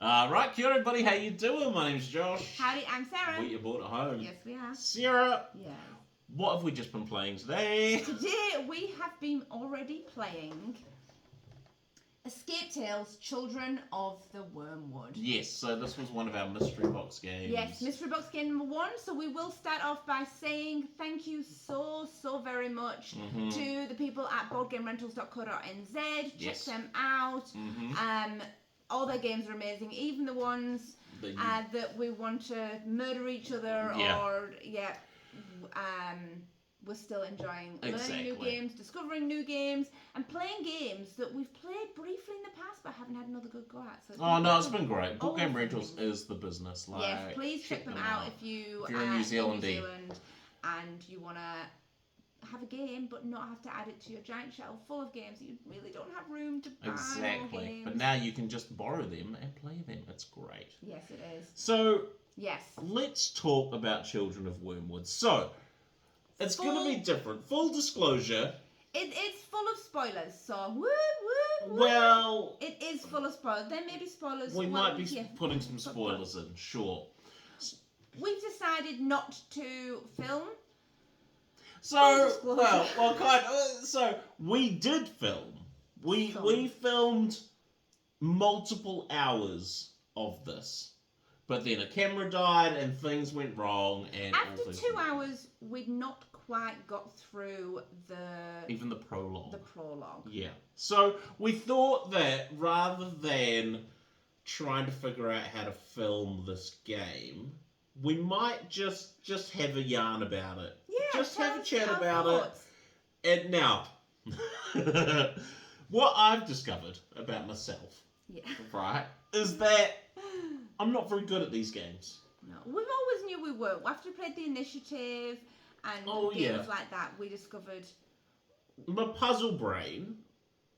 Right, kia ora, everybody. How you doing? My name's Josh. Howdy, I'm Sarah. Weareboardathome. Yes, we are. Sarah, Yes. what have we just been playing today? Today we have been already playing Escape Tales, Children of the Wyrmwood. Yes, so this was one of our mystery box games. Yes, mystery box game number 1. So we will start off by saying thank you so very much to the people at boardgamerentals.co.nz. Yes. Check them out. All their games are amazing, even the ones that we want to murder each other or we're still enjoying learning new games, discovering new games, and playing games that we've played briefly in the past but haven't had another good go at. So it's been great. Boardgame Rentals is the business. Like, yes, please check them out if you're in New Zealand and you want to have a game but not have to add it to your giant shelf full of games that you really don't have room to buy. Exactly. But now you can just borrow them and play them. It's great. Yes, it is. So, yes, let's talk about Children of Wyrmwoods. So, it's going to be different. Full disclosure. It's full of spoilers, so woo. Well, it is full of spoilers. There may be spoilers. We might be putting some spoilers in, sure. We've decided not to film. So, so we did film. We filmed multiple hours of this. But then a camera died and things went wrong. And after 2 hours, we'd not quite got through even the prologue. The prologue. Yeah. So we thought that rather than trying to figure out how to film this game, we might just have a yarn about it. Yeah. Just have a chat about it. And now, what I've discovered about myself, right, is that I'm not very good at these games. No, we always knew we were. After we played the initiative and games like that, we discovered my puzzle brain.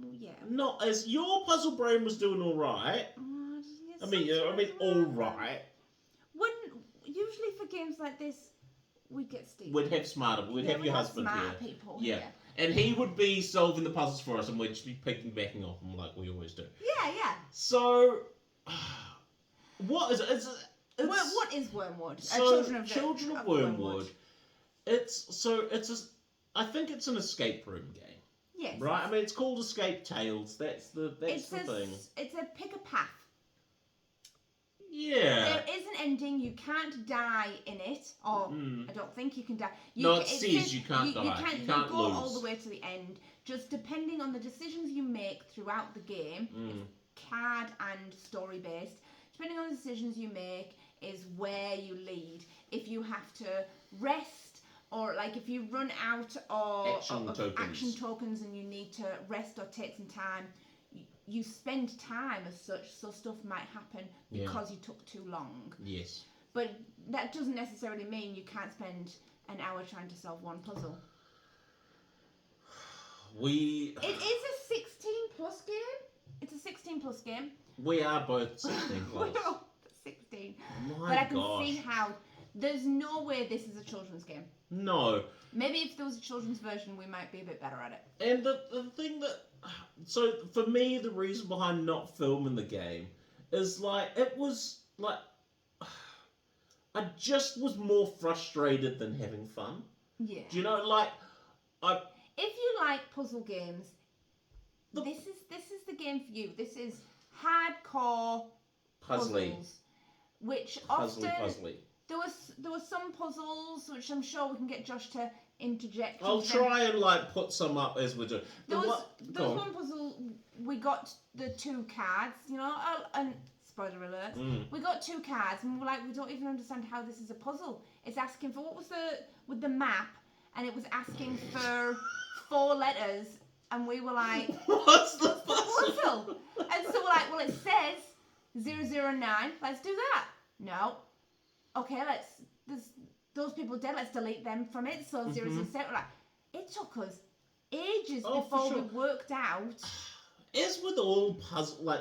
Well, yeah. Not as your puzzle brain was doing all right. I mean, all right. Usually for games like this, we'd get Steve. We'd have smarter. We'd have your husband here. People. Yeah. And he would be solving the puzzles for us, and we'd just be backing off him like we always do. Yeah. So, what is it? What is Wyrmwood? So, Children of Wyrmwood. I think it's an escape room game. Yes. Right. I mean, it's called Escape Tales. That's the thing. It's a pick a path. Yeah. There is an ending. You can't die in it. Or I don't think you can die. It says you can't die. You can't go lose. All the way to the end. Just depending on the decisions you make throughout the game, card and story based. Depending on the decisions you make is where you lead. If you have to rest, or like if you run out of action tokens and you need to rest or take some time, you spend time as such, so stuff might happen because you took too long. Yes. But that doesn't necessarily mean you can't spend an hour trying to solve one puzzle. It is a 16 plus game. It's a 16 plus game. We are both 16 plus. We're all 16. But I can see how there's no way this is a children's game. No. Maybe if there was a children's version, we might be a bit better at it. And the thing that... So, for me, the reason behind not filming the game is, it was, I just was more frustrated than having fun. Yeah. Do you know, if you like puzzle games, this is the game for you. This is hardcore puzzles, which often... Puzzly. There were some puzzles which I'm sure we can get Josh to interject. I'll try and put some up as we do. There was one puzzle, we got the 2 cards, and spoiler alert, we got 2 cards and we were like, we don't even understand how this is a puzzle. It's asking for, with the map, and it was asking for 4 letters, and we were like, what's the puzzle? And so we're like, well, it says 009, let's do that. No. Okay, those people dead, let's delete them from it. So 007, it took us ages before we worked out. As with all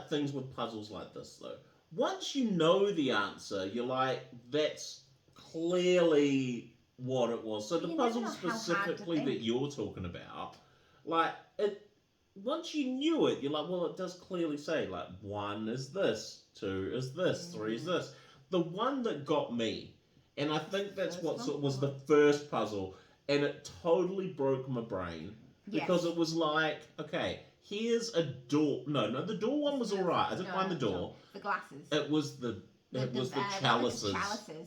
things with puzzles like this, though, once you know the answer, you're like, that's clearly what it was. So the puzzle specifically that you're talking about, once you knew it, you're like, well, it does clearly say, like, 1 is this, 2 is this, 3 is this. The one that got me, and I think that's what sort of was the first puzzle, and it totally broke my brain, because it was like, okay, here's a door. No, the door one was alright. I didn't mind the door. The glasses. It was the chalices.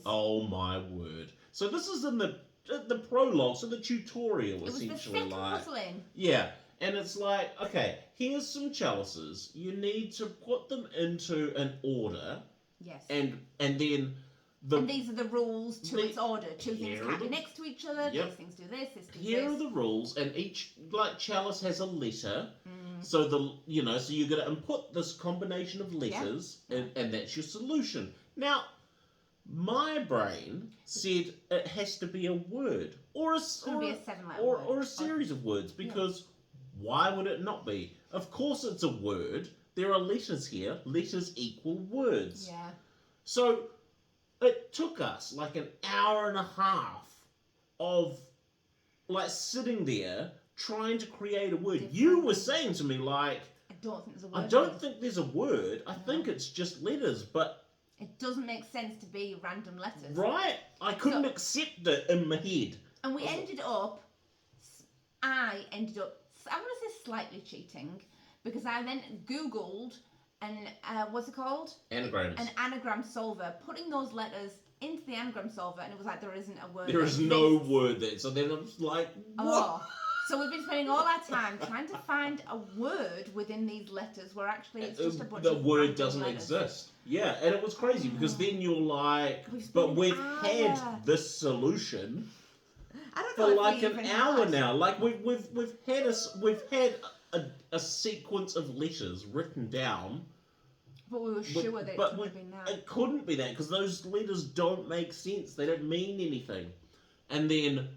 Oh my word! So this is in the prologue, so the tutorial essentially. It was the second puzzling. Yeah, and it's like, okay, here's some chalices. You need to put them into an order. Yes. And then and these are the rules to its order. Two things can't be next to each other. These things do this. This do this. Here are the rules, and each chalice has a letter. So so you're gonna input this combination of letters, and that's your solution. Now, my brain said it has to be a word or a 7-letter word or a series of words, because why would it not be? Of course, it's a word. There are letters here. Letters equal words. Yeah. So it took us like an hour and a half of like sitting there trying to create a word. You were saying to me, like, I don't think there's a word. I don't think there's a word. I think it's just letters, but it doesn't make sense to be random letters. Right? I couldn't accept it in my head. And I ended up, I want to say slightly cheating, because I then Googled what's it called? Anagrams. An anagram solver, putting those letters into the anagram solver, and it was like, there isn't a word. There is no word there. So then I was like, what? Oh. So we've been spending all our time trying to find a word within these letters where actually it's just a bunch of the word doesn't letters. Exist. Yeah, and it was crazy because then you're like, but we've had this solution for like an hour now. Like we've had a sequence of letters written down. But we were sure that it couldn't have been that. It couldn't be that, because those letters don't make sense. They don't mean anything. And then,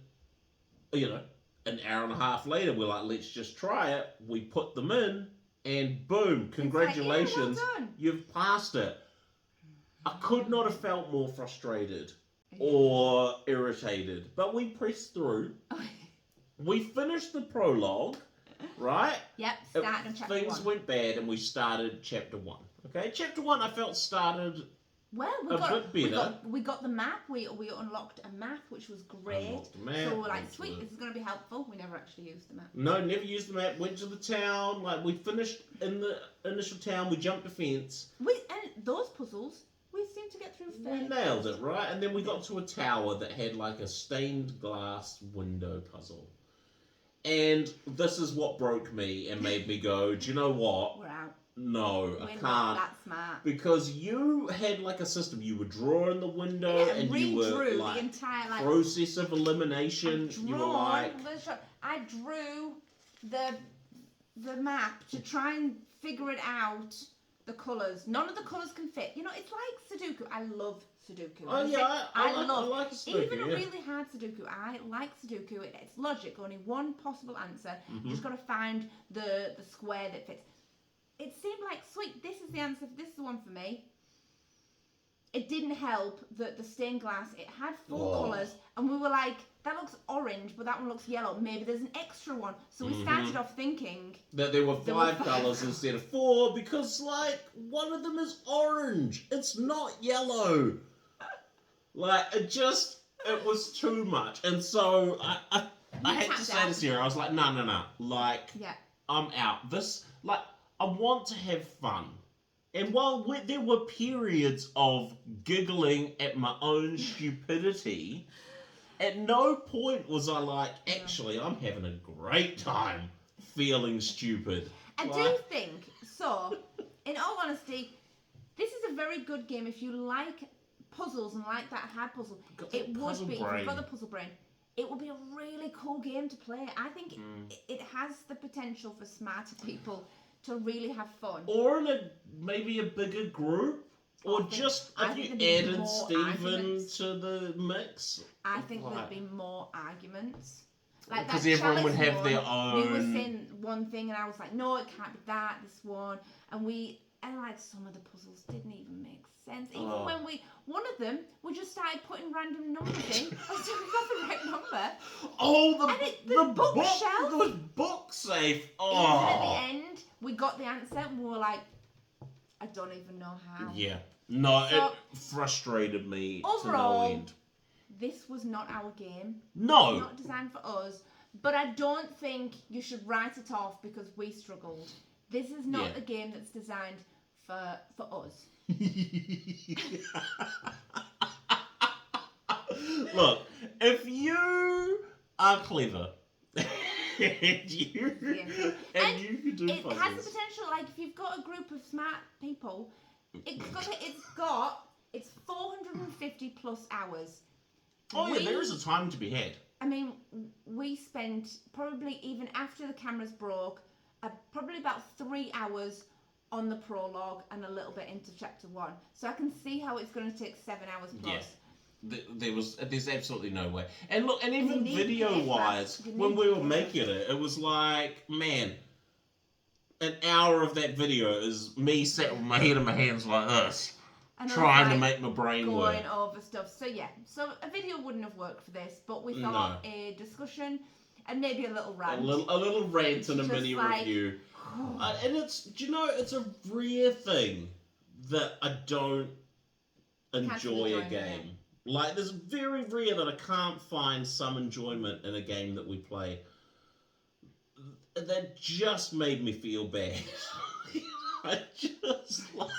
an hour and a half later, we're like, let's just try it. We put them in, and boom, congratulations, well done. You've passed it. I could not have felt more frustrated or irritated, but we pressed through. We finished the prologue, right? Yep, started on chapter 1. Things went bad, and we started chapter 1. Okay, chapter 1 I felt started bit better. We got the map. We unlocked a map, which was great. So we're like, sweet, this is going to be helpful. We never actually used the map. No, never used the map. Went to the town. Like, we finished in the initial town. We jumped a fence. And those puzzles, we seemed to get through fairly. We nailed it, right? And then we got to a tower that had like a stained glass window puzzle. And this is what broke me and made me go, do you know what? We're out. No, I can't. Not that smart. Because you had like a system. You would draw in the window and you were like the entire process of elimination. You were like, I drew the map to try and figure it out. The colours. None of the colours can fit. It's like Sudoku. I love Sudoku. Oh yeah, I like Sudoku. Even a really hard Sudoku. I like Sudoku. It's logic. Only one possible answer. You just got to find the square that fits. It seemed like, sweet, this is the answer, this is the one for me. It didn't help that the stained glass, it had 4 colours, and we were like, that looks orange, but that one looks yellow. Maybe there's an extra one. So we started off thinking that there were 5 colours instead of 4, because, like, one of them is orange. It's not yellow. Like, it was too much. And so I had to say this here. I was like, no. Like, I'm out. I want to have fun. And while there were periods of giggling at my own stupidity, at no point was I like, actually, I'm having a great time feeling stupid. I do think, so, in all honesty, this is a very good game if you like puzzles and like that hard puzzle. It would be, if you've got the puzzle brain, it would be a really cool game to play. I think it has the potential for smarter people to really have fun. Or in maybe a bigger group. Or just if you added Stephen to the mix. I think there'd be more arguments. Like because everyone would have their own. We were saying one thing and I was like, no, it can't be that, this one. And like some of the puzzles didn't even make sense. Even when one of them, we just started putting random numbers in until we got the right number. Oh, the bookshelf. The book safe. Oh. Even at the got the answer and we were like, I don't even know how. Yeah. No, So, it frustrated me overall, to no end. This was not our game. No. It's not designed for us. But I don't think you should write it off because we struggled. This is not a game that's designed for us. Look, if you are clever and you can do it puzzles. has the potential, like if you've got a group of smart people, it's 450 plus hours. Oh yeah, there is a time to be had. I mean, we spent probably, even after the cameras broke, probably about 3 hours on the prologue and a little bit into chapter 1. So I can see how it's going to take 7 hours plus. Yeah. There's absolutely no way. And look, and even video-wise, when we were making it, it was like, man, an hour of that video is me sat with my head in my hands like this. Trying to make my brain work. Going over stuff. So yeah, so a video wouldn't have worked for this, but we thought a discussion and maybe a little rant. A little rant and a mini review. And it's a rare thing that I don't enjoy a game. Like, it's very rare that I can't find some enjoyment in a game that we play. That just made me feel bad. I just like...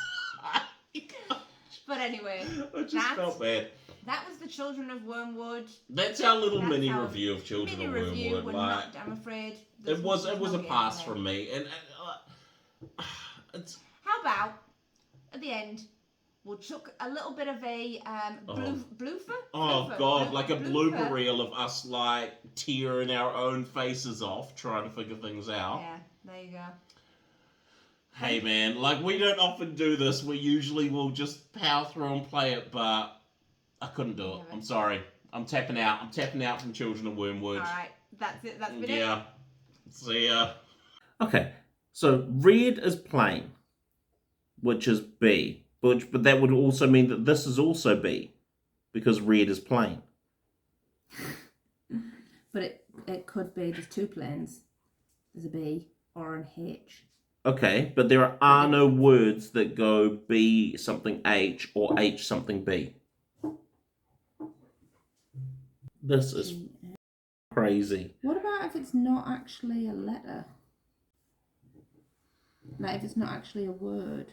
But anyway, I just felt bad. That was the Children of Wyrmwood. That's our little mini review of Children of Wyrmwood. We're not, I'm afraid. It was a pass from me, and it's. How about at the end we'll chuck a little bit of a blooper? Oh God, like a blooper reel of us like tearing our own faces off trying to figure things out. Yeah, there you go. Hey man, like we don't often do this. We usually will just power through and play it, but I couldn't do it. I'm sorry. I'm tapping out. I'm tapping out from Children of Wyrmwood. Alright, that's it. That's been it. Yeah. See ya. Okay, so red is plain, which is B. But that would also mean that this is also B, because red is plain. But it could be, there's 2 planes. There's a B or an H. Okay, but there are no words that go B something H or H something B. This is crazy. What about if it's not actually a letter? Like if it's not actually a word?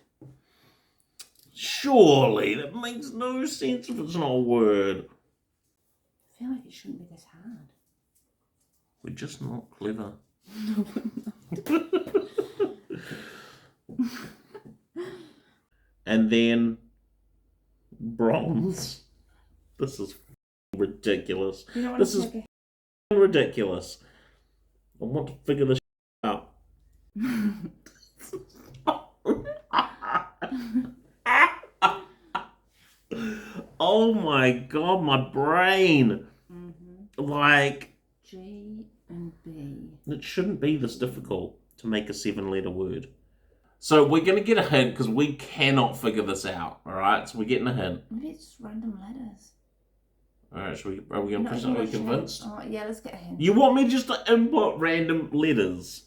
Surely, that makes no sense if it's not a word. I feel like it shouldn't be this hard. We're just not clever. No, we're not. And then bronze. This is ridiculous. This is ridiculous. I want to figure this out. Oh my God, my brain. Like G and B. It shouldn't be this difficult to make a 7-letter word. So we're going to get a hint because we cannot figure this out. All right, so we're getting a hint. Maybe it's just random letters. All right, are we going to push it? Are we convinced? Oh, yeah, let's get a hint. You want me just to input random letters?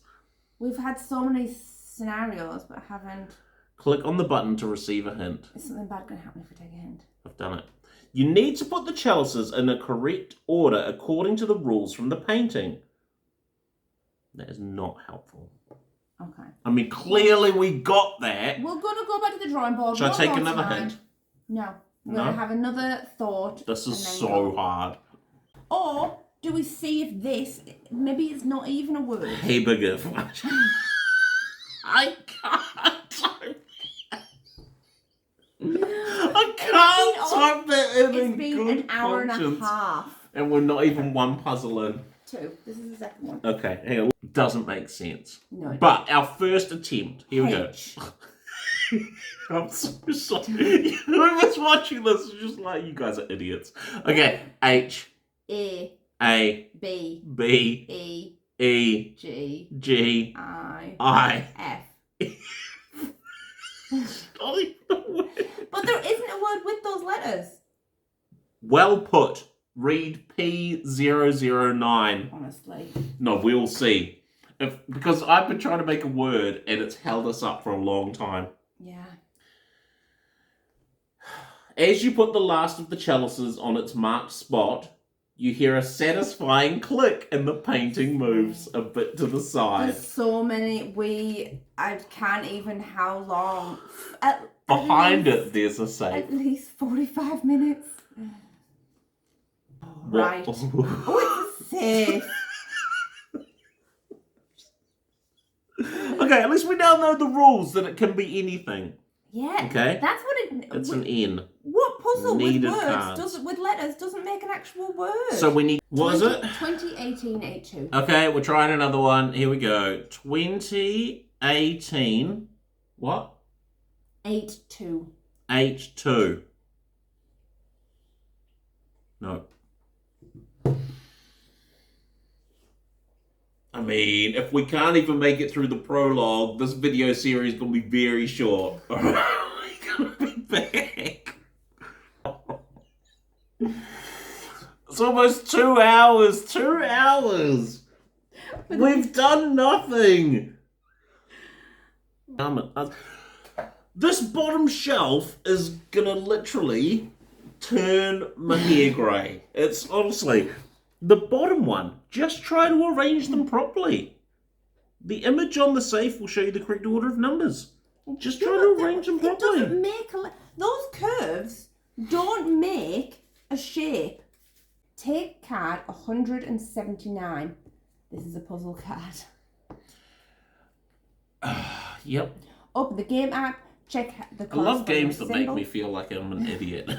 We've had so many scenarios, but I haven't. Click on the button to receive a hint. Is something bad going to happen if we take a hint? I've done it. You need to put the chalices in a correct order according to the rules from the painting. That is not helpful. Okay. I mean, clearly we got that. We're going to go back to the drawing board. Should I take another hint? No. We're going to have another thought. This is so hard. Or do we see if this, maybe it's not even a word. Hey, bigger. I can't. I can't type that in. It's been an hour and a half. And we're not even one puzzle in. 2. This is the second one. Okay, hang on. Doesn't make sense. No. But our first attempt. Here we go. I'm so sorry. Whoever's watching this is just like, you guys are idiots. Okay, H. A. B. B. E. G. I. F. Not even a word. But there isn't a word with those letters. Well put. Read P009. Honestly. No, we'll see. Because I've been trying to make a word and it's held us up for a long time. Yeah. As you put the last of the chalices on its marked spot, you hear a satisfying click and the painting moves a bit to the side. There's so many. I can't even how long. Behind it, there's a safe. At least 45 minutes. Right. Oh, it's a safe. Okay, at least we now know the rules that it can be anything. Yeah. Okay. That's what it. It's an N. What puzzle Needed with words cards. with letters doesn't make an actual word? So we need. What is it? 2018 A2. Okay, we're trying another one. Here we go. 2018. What? 8-2. H2. No. I mean, if we can't even make it through the prologue, this video series is going to be very short. We're going to be back. It's almost 2 hours. 2 hours. We've done nothing. This bottom shelf is going to literally turn my hair grey. It's honestly... The bottom one, just try to arrange them properly. The image on the safe will show you the correct order of numbers. Just try to arrange them properly. It doesn't make those curves don't make a shape. Take card 179. This is a puzzle card. Yep. Open the game app. Check the. I love games that make me feel like I'm an idiot.